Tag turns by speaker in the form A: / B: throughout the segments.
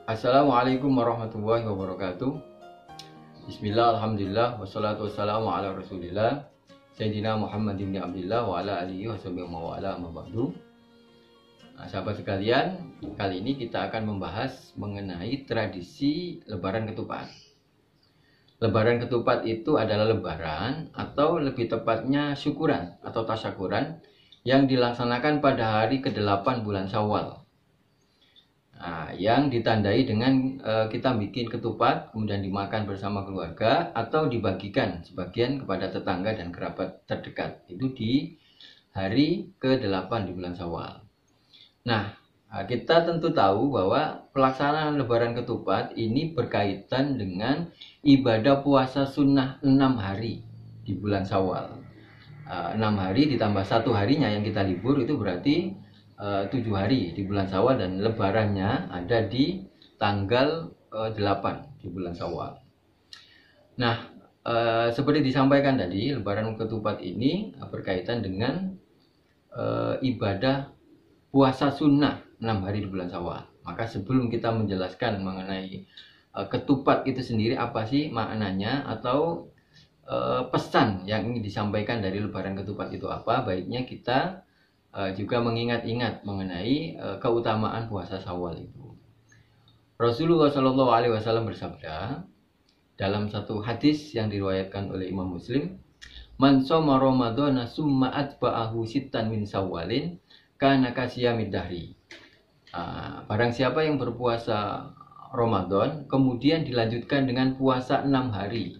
A: Assalamualaikum warahmatullahi wabarakatuh. Bismillah, alhamdulillah, wassalatu wassalamu ala rasulillah Sayyidina Muhammad bin Abdillah wa ala alihi wa sahbihi wa ala amma ba'du. Sahabat sekalian, kali ini kita akan membahas mengenai tradisi Lebaran Ketupat. Lebaran Ketupat itu adalah lebaran atau lebih tepatnya syukuran atau tasyakuran yang dilaksanakan pada hari ke-8 bulan Syawal. Yang ditandai dengan kita bikin ketupat kemudian dimakan bersama keluarga atau dibagikan sebagian kepada tetangga dan kerabat terdekat. Itu di hari ke-8 di bulan Syawal. Nah, kita tentu tahu bahwa pelaksanaan Lebaran Ketupat ini berkaitan dengan ibadah puasa sunnah 6 hari di bulan Syawal. 6 hari ditambah 1 harinya yang kita libur, itu berarti 7 hari di bulan Syawal, dan lebarannya ada di tanggal 8 di bulan Syawal. Nah, seperti disampaikan tadi, Lebaran Ketupat ini berkaitan dengan ibadah puasa sunnah 6 hari di bulan Syawal. Maka sebelum kita menjelaskan mengenai ketupat itu sendiri, apa sih maknanya atau pesan yang ingin disampaikan dari Lebaran Ketupat itu apa, baiknya kita juga mengingat-ingat mengenai keutamaan puasa Syawal itu. Rasulullah Shallallahu Alaihi Wasallam bersabda dalam satu hadis yang diriwayatkan oleh Imam Muslim, "Man shoma Ramadhana summa atba'ahu sittan min Syawalin kana kasiyamid dahri." Barang siapa yang berpuasa Ramadan kemudian dilanjutkan dengan puasa 6 hari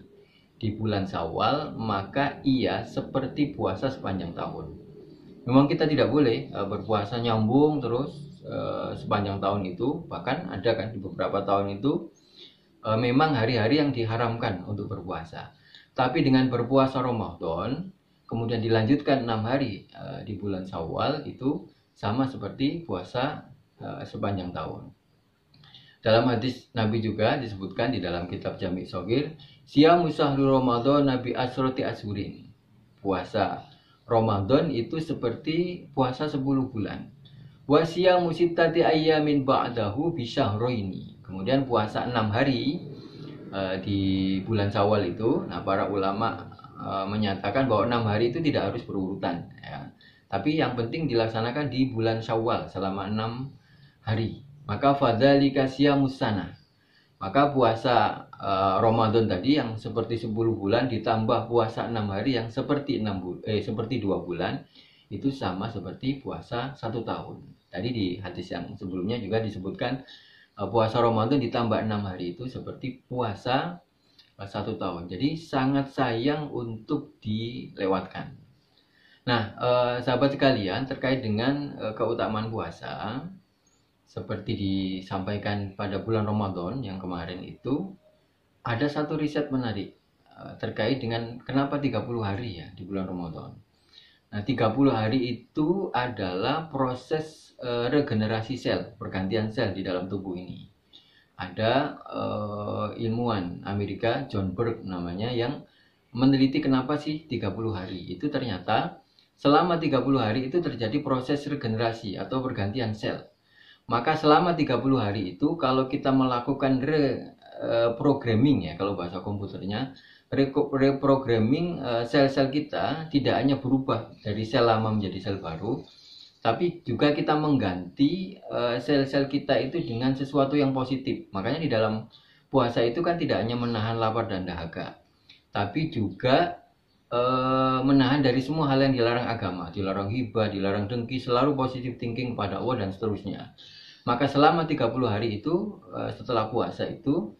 A: di bulan Syawal, maka ia seperti puasa sepanjang tahun. Memang kita tidak boleh berpuasa nyambung terus sepanjang tahun itu. Bahkan ada kan di beberapa tahun itu memang hari-hari yang diharamkan untuk berpuasa. Tapi dengan berpuasa Ramadan kemudian dilanjutkan 6 hari di bulan Syawal, itu sama seperti puasa sepanjang tahun. Dalam hadis Nabi juga disebutkan di dalam kitab Jami' Shaghir, "Siyamu syahri Ramadan nabi asroti ashurin." Puasa Ramadan itu seperti puasa 10 bulan. Wa siyamu sittati ayyamin ba'dahu bisyahraini. Kemudian puasa 6 hari di bulan Syawal itu. Nah, para ulama menyatakan bahwa 6 hari itu tidak harus berurutan ya. Tapi yang penting dilaksanakan di bulan Syawal selama 6 hari. Maka fadzalika siyamus sanah. Maka puasa Ramadan tadi yang seperti 10 bulan ditambah puasa 6 hari yang seperti 2 bulan, itu sama seperti puasa 1 tahun. Tadi di hadis yang sebelumnya juga disebutkan puasa Ramadan ditambah 6 hari itu seperti puasa 1 tahun. Jadi sangat sayang untuk dilewatkan. Nah, sahabat sekalian, terkait dengan keutamaan puasa seperti disampaikan pada bulan Ramadan yang kemarin itu, ada satu riset menarik terkait dengan kenapa 30 hari ya di bulan Ramadan. Nah, 30 hari itu adalah proses regenerasi sel, pergantian sel di dalam tubuh ini. Ada ilmuwan Amerika, John Berg namanya, yang meneliti kenapa sih 30 hari. Itu ternyata selama 30 hari itu terjadi proses regenerasi atau pergantian sel. Maka selama 30 hari itu kalau kita melakukan reprogramming ya, kalau bahasa komputernya, reprogramming sel-sel kita tidak hanya berubah dari sel lama menjadi sel baru, tapi juga kita mengganti sel-sel kita itu dengan sesuatu yang positif. Makanya di dalam puasa itu kan tidak hanya menahan lapar dan dahaga, tapi juga menahan dari semua hal yang dilarang agama, dilarang hibah, dilarang dengki, selalu positive thinking pada Allah dan seterusnya. Maka selama 30 hari itu setelah puasa itu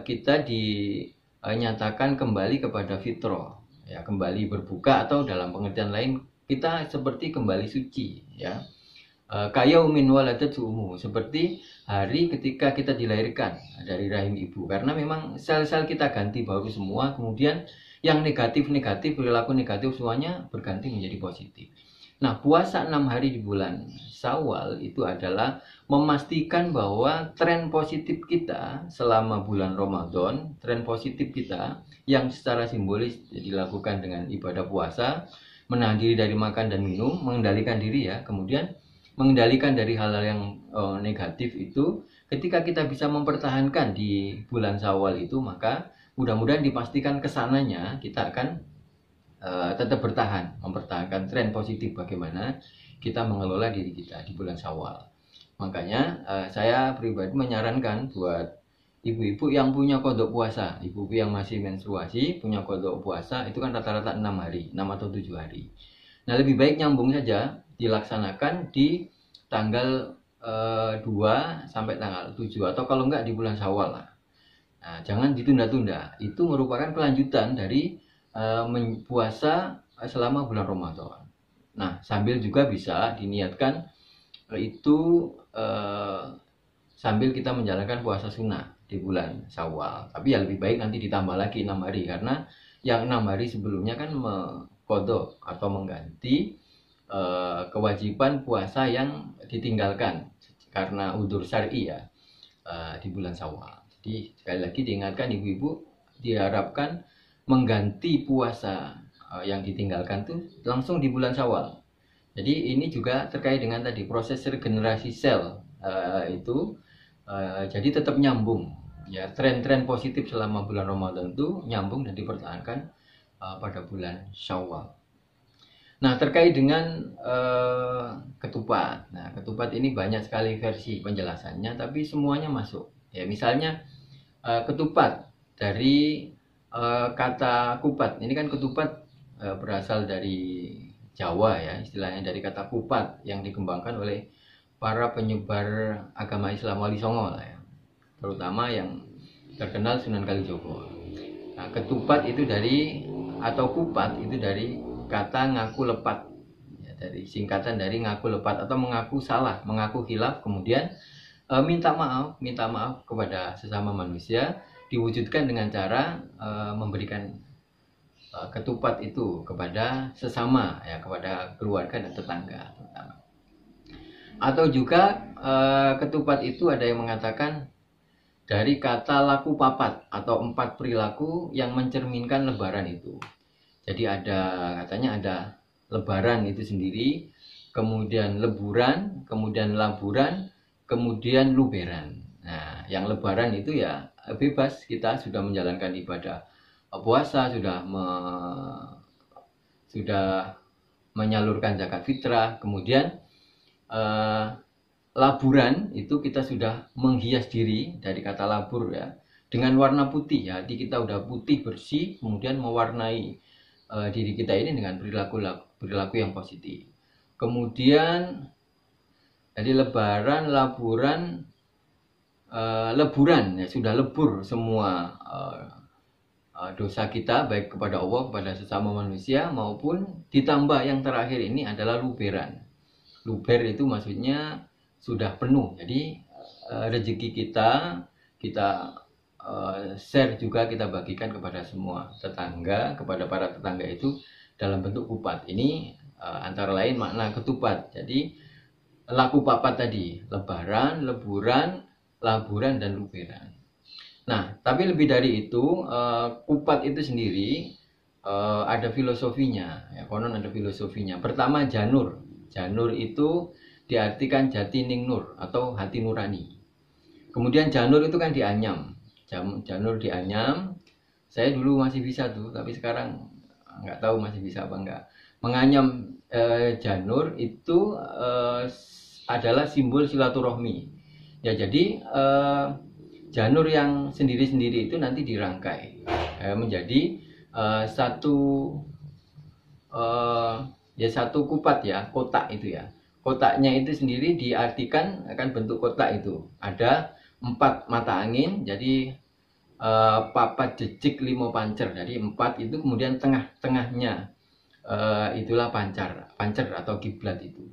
A: kita dinyatakan kembali kepada fitrah ya, kembali berbuka, atau dalam pengertian lain kita seperti kembali suci ya. Kayaumin waladatuhu, seperti hari ketika kita dilahirkan dari rahim ibu, karena memang sel-sel kita ganti baru semua, kemudian yang negatif-negatif, perilaku negatif semuanya berganti menjadi positif. Nah, puasa 6 hari di bulan Syawal itu adalah memastikan bahwa tren positif kita selama bulan Ramadan, tren positif kita yang secara simbolis dilakukan dengan ibadah puasa, menahan diri dari makan dan minum, mengendalikan diri ya, kemudian mengendalikan dari hal-hal yang negatif itu, ketika kita bisa mempertahankan di bulan Syawal itu, maka mudah-mudahan dipastikan kesananya kita akan tetap bertahan, mempertahankan tren positif bagaimana kita mengelola diri kita di bulan Syawal. Makanya saya pribadi menyarankan buat ibu-ibu yang punya kodok puasa, ibu-ibu yang masih menstruasi punya kodok puasa itu kan rata-rata 6 hari, 6 atau 7 hari. Nah, lebih baik nyambung saja dilaksanakan di tanggal 2 sampai tanggal 7 atau kalau enggak di bulan Syawal lah. Nah, jangan ditunda-tunda. Itu merupakan kelanjutan dari puasa selama bulan Ramadan. Nah, sambil juga bisa diniatkan itu sambil kita menjalankan puasa sunnah di bulan Syawal. Tapi ya lebih baik nanti ditambah lagi 6 hari karena yang 6 hari sebelumnya kan mengkodok atau mengganti kewajiban puasa yang ditinggalkan karena udzur syar'i ya di bulan Syawal. Jadi sekali lagi diingatkan ibu-ibu diharapkan mengganti puasa yang ditinggalkan tuh langsung di bulan Syawal. Jadi ini juga terkait dengan tadi proses regenerasi sel itu jadi tetap nyambung ya, tren-tren positif selama bulan Ramadan itu nyambung dan dipertahankan pada bulan Syawal. Nah, terkait dengan ketupat. Nah, ketupat ini banyak sekali versi penjelasannya tapi semuanya masuk. Ya, misalnya ketupat dari kata kupat. Ini kan ketupat berasal dari Jawa ya, istilahnya dari kata kupat yang dikembangkan oleh para penyebar agama Islam Wali Songo lah ya. Terutama yang terkenal Sunan Kalijogo. Nah, ketupat itu dari atau kupat itu dari kata ngaku lepat. Ya, dari singkatan dari ngaku lepat atau mengaku salah, mengaku khilaf, kemudian minta maaf kepada sesama manusia diwujudkan dengan cara memberikan ketupat itu kepada sesama ya, kepada keluarga dan tetangga terutama. Atau juga ketupat itu ada yang mengatakan dari kata laku papat atau 4 perilaku yang mencerminkan lebaran itu. Jadi katanya ada lebaran itu sendiri, kemudian leburan, kemudian laburan, kemudian luberan. Nah, yang lebaran itu ya bebas, kita sudah menjalankan ibadah puasa, sudah menyalurkan zakat fitrah, kemudian laburan itu kita sudah menghias diri dari kata labur ya dengan warna putih ya, jadi kita udah putih bersih, kemudian mewarnai diri kita ini dengan perilaku yang positif. Kemudian dari lebaran, laburan, leburan ya, sudah lebur semua dosa kita baik kepada Allah, kepada sesama manusia, maupun ditambah yang terakhir ini adalah luberan. Luber itu maksudnya sudah penuh. Jadi rezeki kita share juga, kita bagikan kepada semua tetangga, kepada para tetangga itu dalam bentuk kupat. Ini antara lain makna ketupat. Jadi laku papat tadi, lebaran, leburan, laburan, dan luberan. Nah, tapi lebih dari itu, kupat itu sendiri ada filosofinya, ya, konon ada filosofinya. Pertama, janur. Janur itu diartikan jati ning nur atau hati nurani. Kemudian janur itu kan dianyam. Janur dianyam. Saya dulu masih bisa tuh, tapi sekarang nggak tahu masih bisa apa enggak. Menganyam janur itu adalah simbol silaturahmi. Ya, jadi janur yang sendiri-sendiri itu nanti dirangkai menjadi satu kupat ya, kotak itu ya. Kotaknya itu sendiri diartikan akan bentuk kotak itu. Ada 4 mata angin, jadi papat jejik 5 pancer. Jadi 4 itu, kemudian tengahnya itulah pancar atau kiblat itu.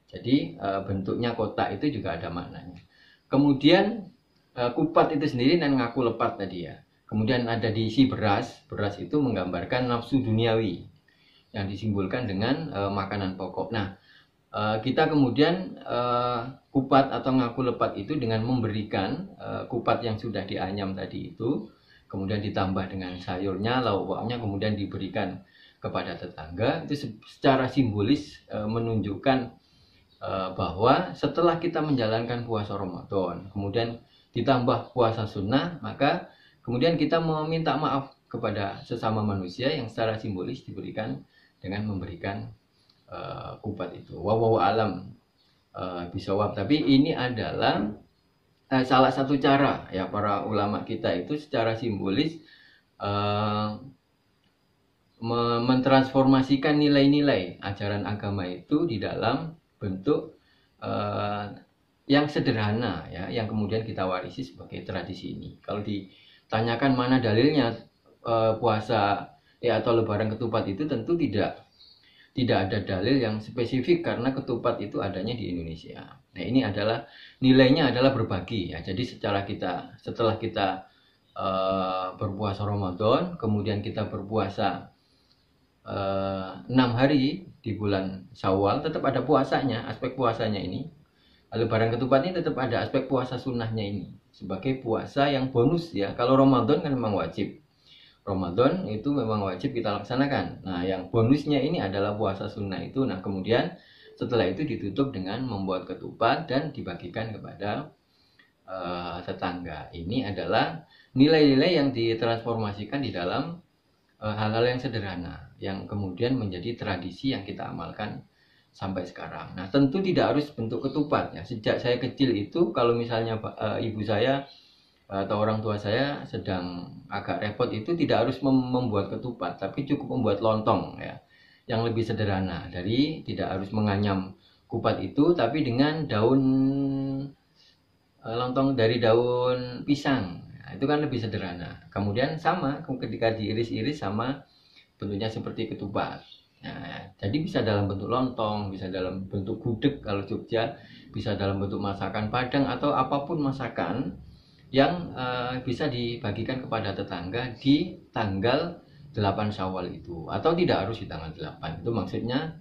A: Jadi bentuknya kotak itu juga ada maknanya. Kemudian kupat itu sendiri dan ngaku lepat tadi ya. Kemudian ada diisi beras. Beras itu menggambarkan nafsu duniawi yang disimbolkan dengan makanan pokok. Nah, kita kemudian kupat atau ngaku lepat itu dengan memberikan kupat yang sudah dianyam tadi itu, kemudian ditambah dengan sayurnya, lauknya, kemudian diberikan kepada tetangga. Itu secara simbolis menunjukkan bahwa setelah kita menjalankan puasa Ramadan, kemudian ditambah puasa sunnah, maka kemudian kita meminta maaf kepada sesama manusia yang secara simbolis diberikan dengan memberikan kupat itu. Wallahu alam bisawab. Tapi ini adalah salah satu cara ya para ulama kita itu secara simbolis mentransformasikan nilai-nilai ajaran agama itu di dalam bentuk yang sederhana ya, yang kemudian kita warisi sebagai tradisi ini. Kalau ditanyakan mana dalilnya puasa atau lebaran ketupat itu, tentu tidak ada dalil yang spesifik karena ketupat itu adanya di Indonesia. Nah, ini adalah nilainya adalah berbagi ya. Jadi setelah kita berpuasa Ramadan, kemudian kita berpuasa 6 hari di bulan Syawal, tetap ada puasanya, aspek puasanya ini. Lebaran ketupat ini tetap ada aspek puasa sunnahnya ini sebagai puasa yang bonus ya. Kalau Ramadan kan memang wajib. Ramadan itu memang wajib kita laksanakan. Nah, yang bonusnya ini adalah puasa sunnah itu. Nah, kemudian setelah itu ditutup dengan membuat ketupat dan dibagikan kepada tetangga. Ini adalah nilai-nilai yang ditransformasikan di dalam hal-hal yang sederhana, yang kemudian menjadi tradisi yang kita amalkan sampai sekarang. Nah, tentu tidak harus bentuk ketupat ya. Sejak saya kecil itu, kalau misalnya ibu saya atau orang tua saya sedang agak repot, itu tidak harus membuat ketupat, tapi cukup membuat lontong ya, yang lebih sederhana. Dari tidak harus menganyam kupat itu, tapi dengan daun lontong dari daun pisang. Nah, itu kan lebih sederhana. Kemudian sama ketika diiris-iris sama bentuknya seperti ketupat. Nah, jadi bisa dalam bentuk lontong, bisa dalam bentuk gudeg kalau Jogja, bisa dalam bentuk masakan Padang atau apapun masakan yang bisa dibagikan kepada tetangga di tanggal 8 Syawal itu, atau tidak harus di tanggal 8. Itu maksudnya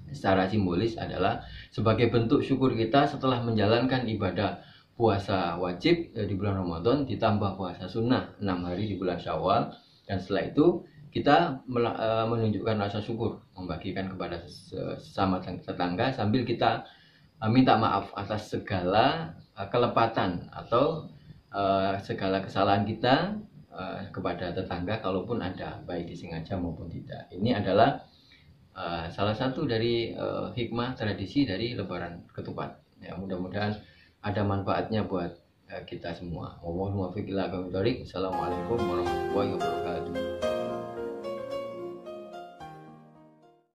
A: secara simbolis adalah sebagai bentuk syukur kita setelah menjalankan ibadah puasa wajib di bulan Ramadan ditambah puasa sunnah 6 hari di bulan Syawal, dan setelah itu kita menunjukkan rasa syukur, membagikan kepada sesama tetangga sambil kita minta maaf atas segala kelepatan atau segala kesalahan kita kepada tetangga, kalaupun ada, baik disengaja maupun tidak. Ini adalah salah satu dari hikmah tradisi dari lebaran ketupat ya. Mudah-mudahan ada manfaatnya buat kita semua. Assalamualaikum warahmatullahi wabarakatuh.